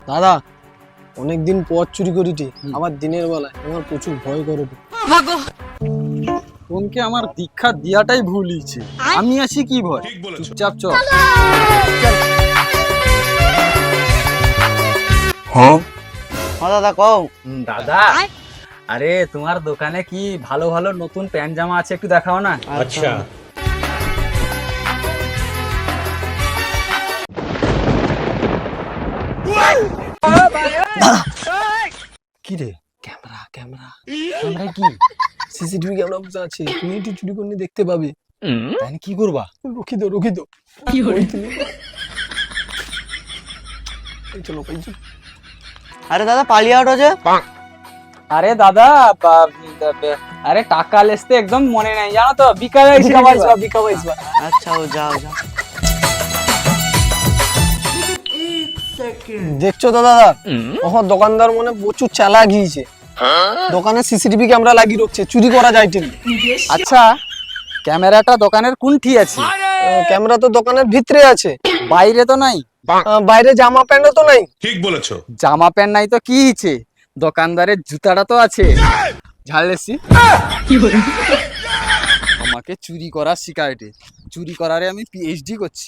দাদা অনেকদিন পর চুরি করিটি, আবার দিনের বেলায় আমার প্রচুর ভয় করে। তোমাকে আমার দীক্ষা দিয়াটাই ভুল হয়েছে। আমি আছি কি ভয়, চুপচাপ চল। হ্যাঁ দাদা কও। দাদা, আরে তোমার দোকানে কি ভালো ভালো নতুন প্যান্ট জামা আছে, একটু দেখাও না। আচ্ছা কি রে? ক্যামেরা ক্যামেরা ক্যামেরায় কি সিসিটিভি ক্যামেরা বসে আছে, তুমি একটু চুরি করলে দেখতে পাবে। তাই কি করবা? রুখি দো রুখি দো। ওই তুমি এই চলো ভাই চলো। আরে দাদা পালিয়ে আউট আছে। আরে দাদা, আরে টাকা লেসতে একদম মনে নাই, জানো তো, বিকালে বিকাবাইসবা। আচ্ছা ও যাও যাও। দেখছো তো দাদা, ওখানে দোকানদার মনে প্রচুর চালাক গিয়েছে, দোকানে সিসিটিভি ক্যামেরা লাগিয়ে রাখছে, চুরি করা যায় ঠিক। আচ্ছা, ক্যামেরাটা দোকানের কোনটি আছে? ক্যামেরা তো দোকানের ভিতরে আছে, বাইরে তো নাই। বাইরে জামা প্যান্টও তো নাই। ঠিক বলেছো। জামা প্যান্ট নাই তো কি হয়েছে, দোকানদারের জুতাটা তো আছে। ঝাড়লেছি আমাকে চুরি করার শিকারিতে, চুরি করারে আমি পিএইচডি করছি।